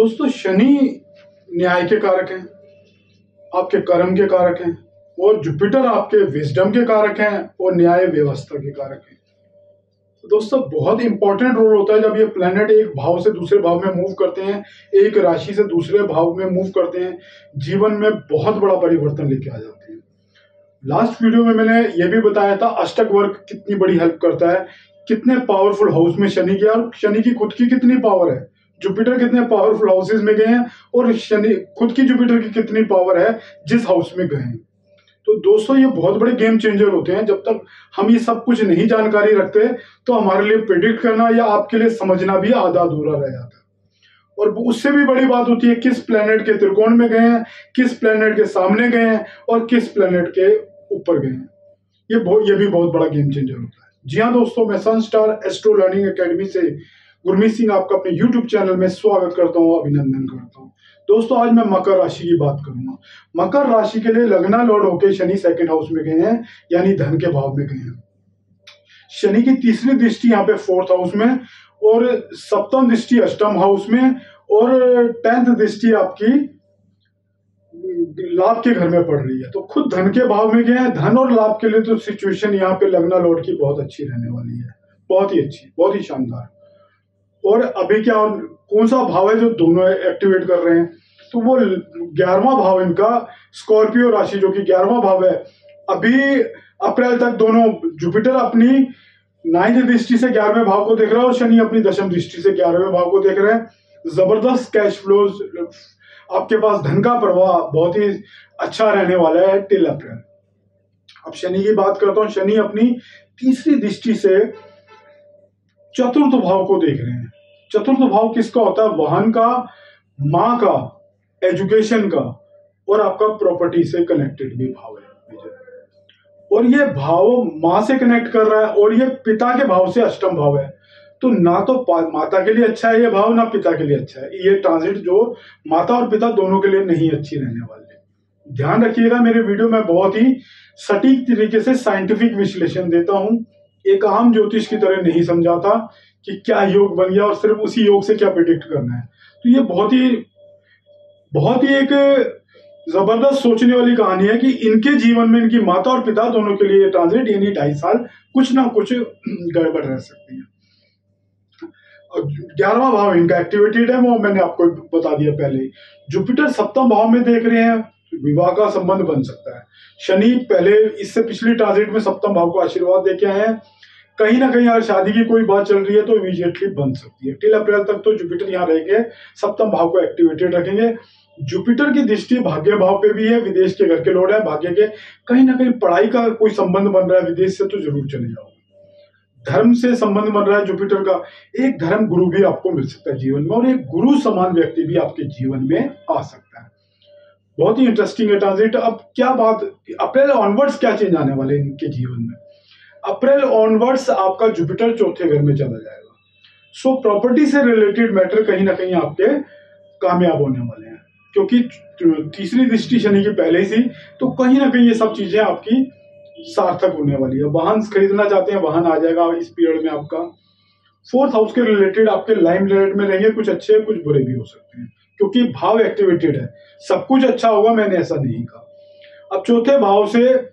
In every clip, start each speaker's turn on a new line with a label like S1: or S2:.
S1: दोस्तों शनि न्याय के कारक हैं, आपके कर्म के कारक हैं, और जुपिटर आपके विजडम के कारक हैं और न्याय व्यवस्था के कारक हैं। तो दोस्तों बहुत इंपॉर्टेंट रोल होता है जब ये प्लेनेट एक भाव से दूसरे भाव में मूव करते हैं, एक राशि से दूसरे भाव में मूव करते हैं, जीवन में बहुत बड़ा परिवर्तन लेके आ जाते हैं। लास्ट वीडियो में मैंने ये भी बताया था अष्टक वर्ग कितनी बड़ी हेल्प करता है, कितने पावरफुल हाउस में शनि गया और शनि की खुद की कितनी पावर है, जुपिटर कितने पावरफुल हाउसेस में गए हैं और शनि खुद की जुपिटर की कितनी पावर है जिस हाउस में गए हैं। तो दोस्तों ये बहुत बड़े गेम चेंजर होते हैं। जब तक हम ये सब कुछ नहीं जानकारी रखते तो हमारे लिए प्रिडिक्ट करना या आपके लिए समझना भी आधा अधूरा रह जाता है। और उससे भी बड़ी बात होती है किस प्लेनेट के त्रिकोण में गए हैं, किस प्लेनेट के सामने गए हैं और किस प्लेनेट के ऊपर गए हैं। ये भी बहुत बड़ा गेम चेंजर होता है। जी हाँ दोस्तों, मैं सनस्टार एस्ट्रो लर्निंग एकेडमी से गुरमीत सिंह आपका अपने YouTube चैनल में स्वागत करता हूँ, अभिनंदन करता हूँ। दोस्तों आज मैं मकर राशि की बात करूंगा। मकर राशि के लिए लग्ना लॉर्ड होके शनि सेकंड हाउस में गए हैं, यानी धन के भाव में गए हैं। शनि की तीसरी दृष्टि यहाँ पे फोर्थ हाउस में और सप्तम दृष्टि अष्टम हाउस में और 10th दृष्टि आपकी लाभ के घर में पड़ रही है। तो खुद धन के भाव में गए हैं। धन और लाभ के लिए तो सिचुएशन यहाँ पे लग्ना लॉर्ड की बहुत अच्छी रहने वाली है, बहुत ही अच्छी, बहुत ही शानदार। और अभी क्या कौन सा भाव है जो दोनों एक्टिवेट कर रहे हैं, तो वो 11वां भाव इनका स्कॉर्पियो राशि जो कि 11वां भाव है। अभी अप्रैल तक दोनों जुपिटर अपनी 9th दृष्टि से 11वें भाव को देख रहा है और शनि अपनी 10वीं दृष्टि से 11वें भाव को देख रहे हैं। जबरदस्त कैश फ्लोज, आपके पास धन का प्रवाह बहुत ही अच्छा रहने वाला है टिल अप्रैल। अब शनि की बात करता हूं। शनि अपनी तीसरी दृष्टि से चतुर्थ भाव को देख रहे हैं। चतुर्थ भाव किसका होता है? वाहन का, माँ का, एजुकेशन का और आपका प्रॉपर्टी से कनेक्टेड भी भाव है। और ये भाव माँ से कनेक्ट कर रहा है और ये पिता के भाव से अष्टम भाव है। तो ना तो माता के लिए अच्छा है ये भाव, ना पिता के लिए अच्छा है। ये ट्रांजिट जो माता और पिता दोनों के लिए नहीं अच्छी रहने वाली। ध्यान रखिएगा, मेरे वीडियो में बहुत ही सटीक तरीके से साइंटिफिक विश्लेषण देता हूं। एक आम ज्योतिष की तरह नहीं समझाता कि क्या योग बन गया और सिर्फ उसी योग से क्या प्रिडिक्ट करना है। तो ये बहुत ही एक जबरदस्त सोचने वाली कहानी है कि इनके जीवन में इनकी माता और पिता दोनों के लिए ट्रांजिट यानी 2.5 साल कुछ ना कुछ गड़बड़ रह सकती है। 11वां भाव इनका एक्टिवेटेड है, वो मैंने आपको बता दिया पहले। जुपिटर सप्तम भाव में देख रहे हैं, विवाह का संबंध बन सकता है। शनि पहले इससे पिछली ट्रांजिट में सप्तम भाव को आशीर्वाद देके आए हैं। कहीं ना कहीं अगर शादी की कोई बात चल रही है तो इमीडिएटली बन सकती है। टिल अप्रैल तक तो जुपिटर यहाँ रहेंगे, सप्तम भाव को एक्टिवेटेड रखेंगे। जुपिटर की दृष्टि भाग्य भाव पे भी है, विदेश के घर के लॉर्ड है भाग्य के। कहीं ना कहीं पढ़ाई का कोई संबंध बन रहा है, विदेश से तो जरूर चले जाओ। धर्म से संबंध बन रहा है जुपिटर का, एक धर्म गुरु भी आपको मिल सकता है जीवन में और एक गुरु समान व्यक्ति भी आपके जीवन में आ सकता है। बहुत ही इंटरेस्टिंग है ट्रांजिट। अब क्या बात, अप्रैल ऑनवर्ड्स क्या चेंज आने वाले इनके जीवन में? अप्रैल ऑनवर्ड्स आपका जुपिटर चौथे घर में चला जाएगा। सो प्रॉपर्टी से रिलेटेड मैटर कहीं ना कहीं आपके कामयाब होने वाले हैं, क्योंकि तीसरी दृष्टि शनि की पहले ही थी। तो कहीं ना कहीं ये सब चीजें आपकी सार्थक होने वाली है। वाहन खरीदना चाहते हैं, वाहन आ जाएगा इस पीरियड में आपका। 4th हाउस के रिलेटेड आपके लाइमलाइट में रहेंगे, कुछ अच्छे कुछ बुरे भी हो सकते हैं क्योंकि भाव एक्टिवेटेड है। सब कुछ अच्छा होगा मैंने ऐसा नहीं कहा। अब चौथे भाव से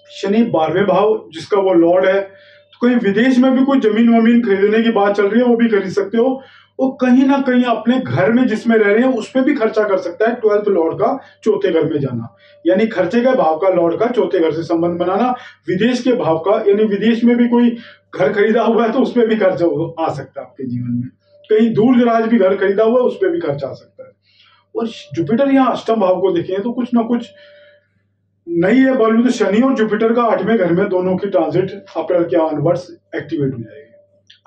S1: शनि 12वें भाव जिसका वो लॉर्ड है, तो कहीं विदेश में भी कोई जमीन वमीन खरीदने की बात चल रही है, वो भी खरीद सकते हो। और कहीं ना कहीं अपने घर में जिसमें रह रहे हैं उस पर भी खर्चा कर सकता है। 12th लॉर्ड का चौथे घर में जाना यानी खर्चे के भाव का लॉर्ड का चौथे घर से संबंध बनाना। विदेश के भाव का यानी विदेश में भी कोई घर खरीदा हुआ है तो उसमें भी खर्चा आ सकता है आपके जीवन में। कहीं दूर दराज भी घर खरीदा हुआ है उस पर भी खर्चा आ सकता है। और जुपिटर यहाँ अष्टम भाव को देखें तो कुछ ना कुछ नहीं है बॉलीवुड। तो शनि और जुपिटर का 8वें घर में दोनों की ट्रांजिट अप्रैल के ऑनवर्ड्स एक्टिवेट हो जाएगी।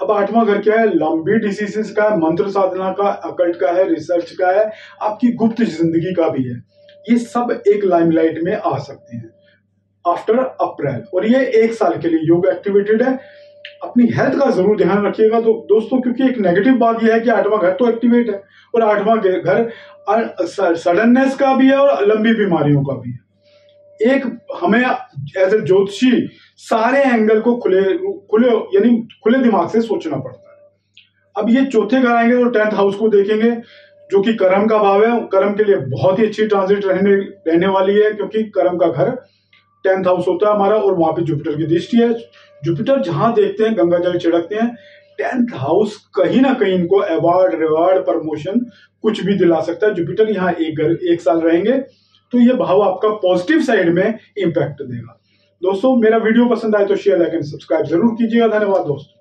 S1: अब 8वां घर क्या है? लंबी डिसीजेस का है, मंत्र साधना का, अकल्ट का है, रिसर्च का है, आपकी गुप्त जिंदगी का भी है। ये सब एक लाइमलाइट में आ सकते हैं आफ्टर अप्रैल। और ये 1 साल के लिए योग एक्टिवेटेड है। अपनी हेल्थ का जरूर ध्यान रखिएगा तो दोस्तों, क्योंकि एक नेगेटिव बात यह है कि 8वां घर तो एक्टिवेट है और 8वां घर सडननेस का भी है और लंबी बीमारियों का भी है। एक हमें एज ए ज्योतिषी सारे एंगल को खुले दिमाग से सोचना पड़ता है। अब ये चौथे घर आएंगे तो 10th हाउस को देखेंगे। जो कि कर्म का भाव है। कर्म के लिए बहुत ही अच्छी ट्रांजिट रहने वाली है, क्योंकि कर्म का घर 10th हाउस होता है हमारा, और वहां पे जुपिटर की दृष्टि है। जुपिटर जहां देखते हैं गंगा जल छिड़कते हैं। 10th हाउस कहीं ना कहीं इनको अवार्ड, रिवार्ड, प्रमोशन कुछ भी दिला सकता है। जुपिटर यहाँ एक साल रहेंगे, तो ये भाव आपका पॉजिटिव साइड में इंपैक्ट देगा। दोस्तों, मेरा वीडियो पसंद आए तो शेयर, लाइक एंड सब्सक्राइब जरूर कीजिएगा। धन्यवाद दोस्तों।